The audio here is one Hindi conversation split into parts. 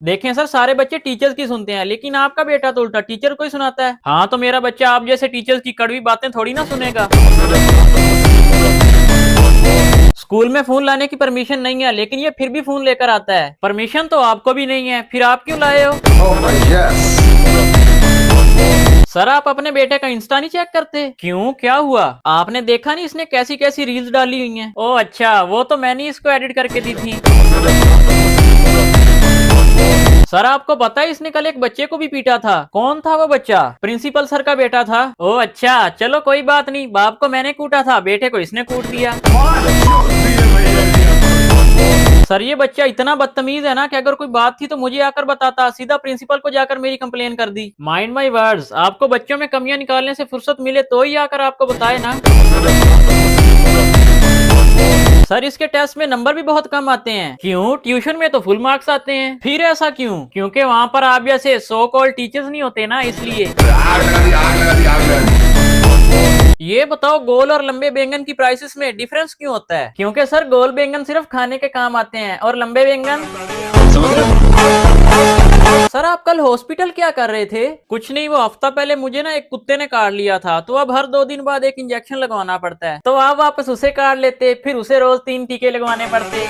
देखें सर, सारे बच्चे टीचर्स की सुनते हैं, लेकिन आपका बेटा तो उल्टा टीचर को ही सुनाता है। हाँ, तो मेरा बच्चा आप जैसे टीचर्स की कड़वी बातें थोड़ी ना सुनेगा। स्कूल में फोन लाने की परमिशन नहीं है, लेकिन ये फिर भी फोन लेकर आता है। परमिशन तो आपको भी नहीं है, फिर आप क्यों लाए हो? सर, आप अपने बेटे का इंस्टा नहीं चेक करते? क्यों, क्या हुआ? आपने देखा नहीं इसने कैसी कैसी रील्स डाली हुई हैं? ओह अच्छा, वो तो मैंने इसको एडिट करके दी थी। सर, आपको पता है इसने कल एक बच्चे को भी पीटा था। कौन था वो बच्चा? प्रिंसिपल सर का बेटा था। ओह अच्छा, चलो कोई बात नहीं, बाप को मैंने कूटा था, बेटे को इसने कूट दिया। सर, ये बच्चा इतना बदतमीज है ना कि अगर कोई बात थी तो मुझे आकर बताता, सीधा प्रिंसिपल को जाकर मेरी कंप्लेन कर दी। माइंड माई वर्ड्स, आपको बच्चों में कमियां निकालने से फुर्सत मिले तो ही आकर आपको बताए ना। सर, इसके टेस्ट में नंबर भी बहुत कम आते हैं। क्यों? ट्यूशन में तो फुल मार्क्स आते हैं। फिर ऐसा क्यों? क्योंकि वहाँ पर आप जैसे सो कॉल्ड टीचर्स नहीं होते ना, इसलिए। ये बताओ, गोल और लंबे बैंगन की प्राइसेस में डिफरेंस क्यों होता है? क्योंकि सर, गोल बैंगन सिर्फ खाने के काम आते हैं और लंबे बैंगन। सर, आप कल हॉस्पिटल क्या कर रहे थे? कुछ नहीं, वो हफ्ता पहले मुझे ना एक कुत्ते ने काट लिया था, तो अब हर 2 दिन बाद एक इंजेक्शन लगवाना पड़ता है। तो आप वापस उसे काट लेते, फिर उसे रोज 3 टीके लगवाने पड़ते।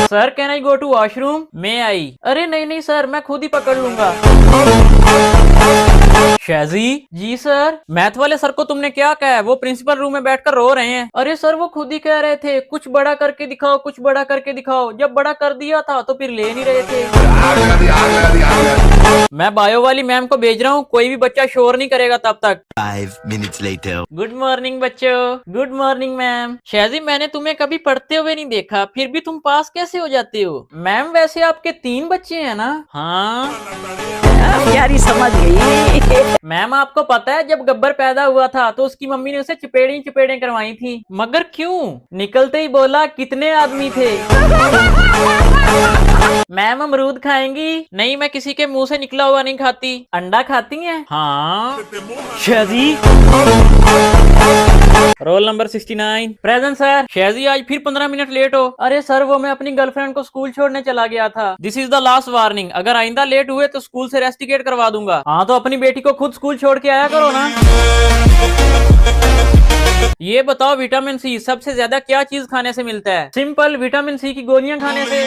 Sir, can I go to washroom? May I? अरे नहीं नहीं सर, मैं खुद ही पकड़ लूंगा। शाजी जी सर, मैथ वाले सर को तुमने क्या कहा है? वो प्रिंसिपल रूम में बैठकर रो रहे हैं। अरे सर, वो खुद ही कह रहे थे कुछ बड़ा करके दिखाओ, कुछ बड़ा करके दिखाओ। जब बड़ा कर दिया था तो फिर ले नहीं रहे थे। मैं बायो वाली मैम को भेज रहा हूँ, कोई भी बच्चा शोर नहीं करेगा तब तक। 5 minutes later. गुड मॉर्निंग बच्चों। Good morning ma'am. शाजी, मैंने तुम्हें कभी पढ़ते हुए नहीं देखा, फिर भी तुम पास कैसे हो जाते हो? मैम, वैसे आपके 3 बच्चे हैं ना? हाँ यारी समझ गई। मैम, आपको पता है जब गब्बर पैदा हुआ था तो उसकी मम्मी ने उसे चपेड़ी चपेड़े करवाई थी। मगर क्यों? निकलते ही बोला कितने आदमी थे। मैम, अमरूद खाएंगी? नहीं, मैं किसी के मुंह से निकला हुआ नहीं खाती। अंडा खाती हैं? हाँ। Shaji, roll number 69 present sir. Shaji, आज फिर 15 मिनट लेट हो। अरे सर, वो मैं अपनी गर्लफ्रेंड को स्कूल छोड़ने चला गया था। This is the last warning, अगर आइंदा लेट हुए तो स्कूल से रेस्टिकेट करवा दूंगा। हाँ, तो अपनी बेटी को खुद स्कूल छोड़ के आया करो ना। ये बताओ, विटामिन सी सबसे ज्यादा क्या चीज खाने से मिलता है? सिंपल, विटामिन सी की गोलियां खाने से।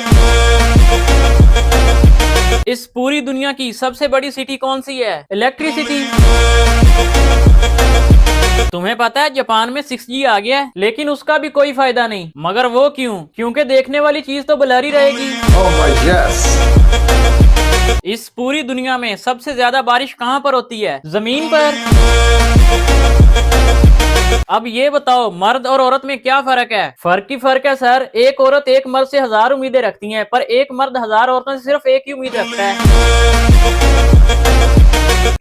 इस पूरी दुनिया की सबसे बड़ी सिटी कौन सी है? इलेक्ट्रिसिटी। तुम्हें पता है जापान में 6G आ गया है, लेकिन उसका भी कोई फायदा नहीं। मगर वो क्यों? क्योंकि देखने वाली चीज तो ब्लर ही रहेगी। इस पूरी दुनिया में सबसे ज्यादा बारिश कहाँ पर होती है? जमीन पर। अब ये बताओ, मर्द और औरत में क्या फर्क है? फर्क ही फर्क है सर। एक औरत एक मर्द से 1000 उम्मीदें रखती है, पर एक मर्द 1000 औरतों से सिर्फ एक ही उम्मीद रखता है।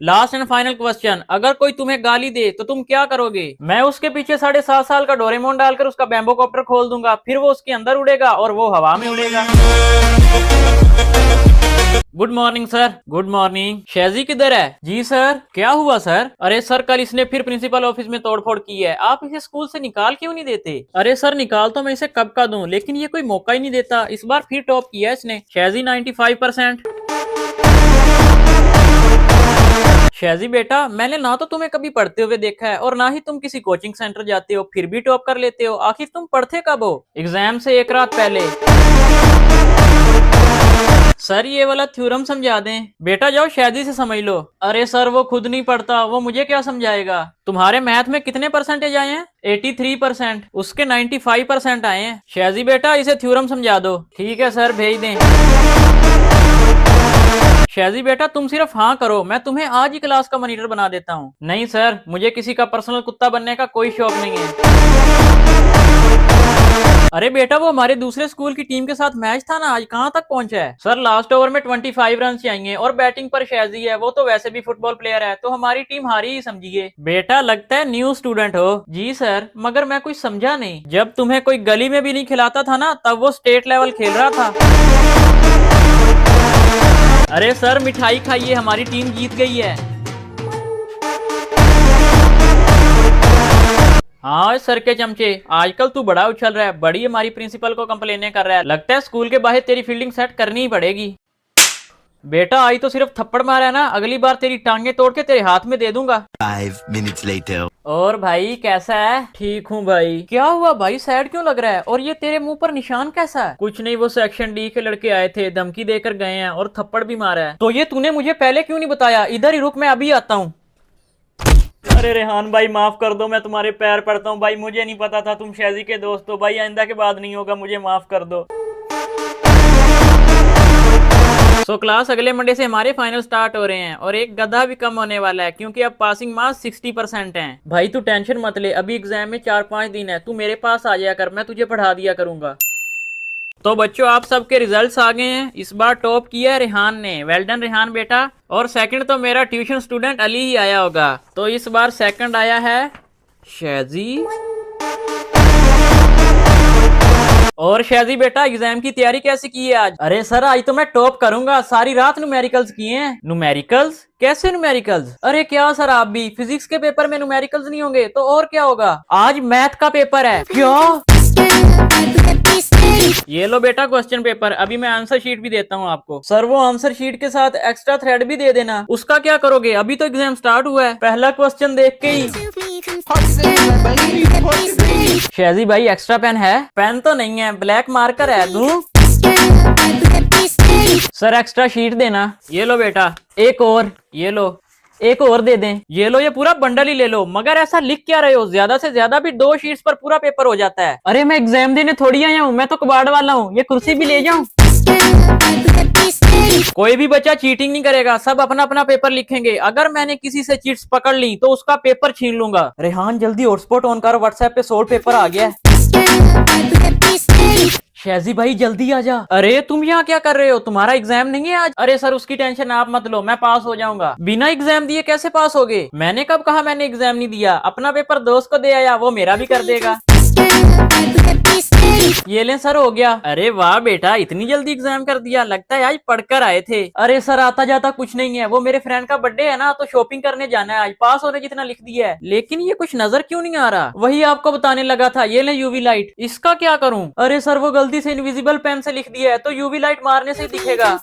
लास्ट एंड फाइनल क्वेश्चन, अगर कोई तुम्हें गाली दे तो तुम क्या करोगे? मैं उसके पीछे 7.5 साल का डोरेमोन डालकर उसका बैम्बो कॉप्टर खोल दूंगा, फिर वो उसके अंदर उड़ेगा और वो हवा में उड़ेगा। Good morning sir. Good morning. Shaji किधर है? जी सर। क्या हुआ सर? अरे सर, कल इसने फिर प्रिंसिपल ऑफिस में तोड़फोड़ की है। आप इसे स्कूल से निकाल क्यों नहीं देते? अरे सर, निकाल तो मैं इसे कब का दूं, लेकिन ये कोई मौका ही नहीं देता। इस बार फिर टॉप किया इसने। शाजी 95%। शाजी बेटा, मैंने ना तो तुम्हें कभी पढ़ते हुए देखा है और ना ही तुम किसी कोचिंग सेंटर जाते हो, फिर भी टॉप कर लेते हो। आखिर तुम पढ़ते कब हो? एग्जाम से एक रात पहले। सर, ये वाला थ्योरम समझा दें। बेटा जाओ शादी से समझ लो। अरे सर, वो खुद नहीं पढ़ता, वो मुझे क्या समझाएगा? तुम्हारे मैथ में कितने परसेंटेज आए हैं? 83%। उसके 95% आए हैं। शाजी बेटा, इसे थ्योरम समझा दो। ठीक है सर, भेज दें। शाजी बेटा, तुम सिर्फ हाँ करो, मैं तुम्हें आज ही क्लास का मॉनिटर बना देता हूँ। नहीं सर, मुझे किसी का पर्सनल कुत्ता बनने का कोई शौक नहीं है। अरे बेटा, वो हमारे दूसरे स्कूल की टीम के साथ मैच था ना, आज कहाँ तक पहुंचा है? सर, लास्ट ओवर में 25 रन चाहिए और बैटिंग पर शाजी है, वो तो वैसे भी फुटबॉल प्लेयर है, तो हमारी टीम हारी ही समझिए। बेटा, लगता है न्यू स्टूडेंट हो। जी सर, मगर मैं कुछ समझा नहीं। जब तुम्हें कोई गली में भी नहीं खिलाता था ना, तब वो स्टेट लेवल खेल रहा था। अरे सर, मिठाई खाइए, हमारी टीम जीत गई है। हाँ सर के चमचे, आजकल तू बड़ा उछल रहा है, बड़ी हमारी प्रिंसिपल को कंप्लेने कर रहा है। लगता है स्कूल के बाहर तेरी फील्डिंग सेट करनी ही पड़ेगी। बेटा आई तो सिर्फ थप्पड़ मारा है ना, अगली बार तेरी टांगे तोड़ के तेरे हाथ में दे दूंगा। 5 minutes later. और भाई कैसा है? ठीक हूँ भाई। क्या हुआ भाई, सैड क्यों लग रहा है? और ये तेरे मुंह पर निशान कैसा है? कुछ नहीं, वो सेक्शन डी के लड़के आए थे, धमकी देकर गए हैं और थप्पड़ भी मारा है। तो ये तूने मुझे पहले क्यों नहीं बताया? इधर ही रुक, मैं अभी आता हूँ। अरे रेहान भाई माफ कर दो, मैं तुम्हारे पैर पड़ता हूँ भाई, मुझे नहीं पता था तुम शैजी के दोस्त हो भाई, आइंदा के बाद नहीं होगा, मुझे माफ कर दो। सो क्लास अगले मंडे से हमारे फाइनल स्टार्ट हो रहे हैं और एक गधा भी कम होने वाला है क्योंकि अब पासिंग मार्क्स 60% हैं। भाई तू टेंशन मत ले, अभी एग्जाम में 4-5 दिन है, तू मेरे पास आ जाया कर, मैं तुझे पढ़ा दिया करूंगा। तो बच्चों आप सबके रिजल्ट्स आ गए हैं। इस बार टॉप किया है रेहान ने, वेल डन रेहान बेटा। और सेकंड तो मेरा ट्यूशन स्टूडेंट अली ही आया होगा। तो इस बार सेकंड आया है शैजी। और शैजी बेटा एग्जाम की तैयारी कैसे की है आज? अरे सर आज तो मैं टॉप करूंगा, सारी रात न्यूमेरिकल्स किए हैं। न्यूमेरिकल्स? कैसे न्यूमेरिकल्स? अरे क्या सर आप भी, फिजिक्स के पेपर में न्यूमेरिकल्स नहीं होंगे तो और क्या होगा? आज मैथ का पेपर है। क्या? ये लो बेटा क्वेश्चन पेपर, अभी मैं आंसर शीट भी देता हूँ आपको। सर वो आंसर शीट के साथ एक्स्ट्रा थ्रेड भी दे देना। उसका क्या करोगे? अभी तो एग्जाम स्टार्ट हुआ है, पहला क्वेश्चन देख के ही। शैजी भाई एक्स्ट्रा पेन है? पेन तो नहीं है, ब्लैक मार्कर है, दूं? सर एक्स्ट्रा शीट देना। ये लो बेटा, एक और, ये लो एक और दे दें। ये लो, ये पूरा बंडल ही ले लो। मगर ऐसा लिख क्या रहे हो? ज्यादा से ज्यादा भी 2 शीट्स पर पूरा पेपर हो जाता है। अरे मैं एग्जाम देने थोड़ी आया हूँ, मैं तो कबाड़ वाला हूँ। ये कुर्सी भी ले जाऊं? कोई भी बच्चा चीटिंग नहीं करेगा, सब अपना अपना पेपर लिखेंगे। अगर मैंने किसी से चीट्स पकड़ ली तो उसका पेपर छीन लूंगा। रेहान जल्दी हॉटस्पॉट ऑन कर, व्हाट्सएप पे 100 पेपर आ गया है। शैजी भाई जल्दी आ जा। अरे तुम यहाँ क्या कर रहे हो? तुम्हारा एग्जाम नहीं है आज? अरे सर उसकी टेंशन आप मत लो, मैं पास हो जाऊंगा। बिना एग्जाम दिए कैसे पास होगे? मैंने कब कहा मैंने एग्जाम नहीं दिया? अपना पेपर दोस्त को दे आया, वो मेरा भी कर देगा। ये ले सर हो गया। अरे वाह बेटा, इतनी जल्दी एग्जाम कर दिया, लगता है आज पढ़कर आए थे। अरे सर आता जाता कुछ नहीं है, वो मेरे फ्रेंड का बर्थडे है ना, तो शॉपिंग करने जाना है आज, पास होने जितना लिख दिया है। लेकिन ये कुछ नजर क्यों नहीं आ रहा? वही आपको बताने लगा था, ये ले यूवी लाइट, इसका क्या करूं? अरे सर वो गलती से इनविजिबल पेन से लिख दिया है, तो यूवी लाइट मारने से दिखेगा।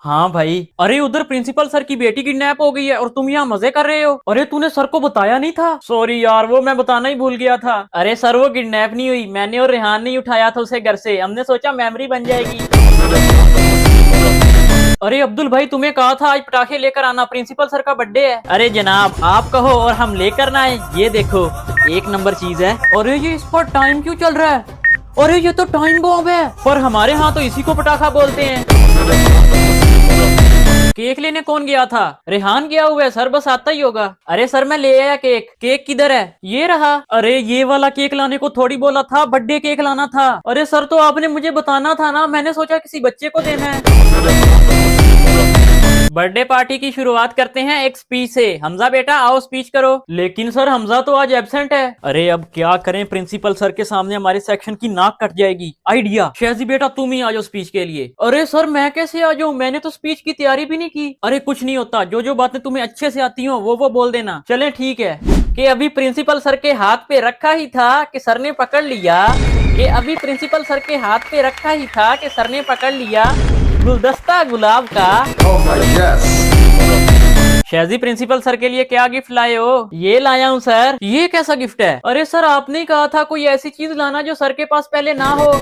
हाँ भाई। अरे उधर प्रिंसिपल सर की बेटी किडनैप हो गई है और तुम यहाँ मजे कर रहे हो। अरे तूने सर को बताया नहीं था? सॉरी यार, वो मैं बताना ही भूल गया था। अरे सर वो किडनैप नहीं हुई, मैंने और रेहान ने उठाया था उसे घर से, हमने सोचा मेमोरी बन जाएगी। अरे अब्दुल भाई तुम्हें कहा था आज पटाखे लेकर आना, प्रिंसिपल सर का बर्थडे है। अरे जनाब आप कहो और हम लेकर ना आए, ये देखो 1 नंबर चीज है। अरे ये इस पर टाइम क्यों चल रहा है? अरे ये तो टाइम बॉम्ब है, पर हमारे यहाँ तो इसी को पटाखा बोलते हैं। केक लेने कौन गया था? रेहान गया हुआ है सर, बस आता ही होगा। अरे सर मैं ले आया केक। केक किधर है? ये रहा। अरे ये वाला केक लाने को थोड़ी बोला था, बर्थडे केक लाना था। अरे सर तो आपने मुझे बताना था ना, मैंने सोचा किसी बच्चे को देना है। बर्थडे पार्टी की शुरुआत करते हैं एक स्पीच से। हमजा बेटा आओ स्पीच करो। लेकिन सर हमजा तो आज एब्सेंट है। अरे अब क्या करें, प्रिंसिपल सर के सामने हमारे सेक्शन की नाक कट जाएगी। आइडिया, शैजी बेटा तुम ही आ जाओ स्पीच के लिए। अरे सर मैं कैसे आ जाऊँ, मैंने तो स्पीच की तैयारी भी नहीं की। अरे कुछ नहीं होता, जो जो बातें तुम्हें अच्छे से आती हो वो बोल देना। चले ठीक है। कि अभी प्रिंसिपल सर के हाथ पे रखा ही था कि सर ने पकड़ लिया। कि अभी प्रिंसिपल सर के हाथ पे रखा ही था कि सर ने पकड़ लिया गुलदस्ता गुलाब का। शैजी प्रिंसिपल सर के लिए क्या गिफ्ट लाए हो? ये लाया हूँ सर। ये कैसा गिफ्ट है? अरे सर आपने ही कहा था कोई ऐसी चीज लाना जो सर के पास पहले ना हो।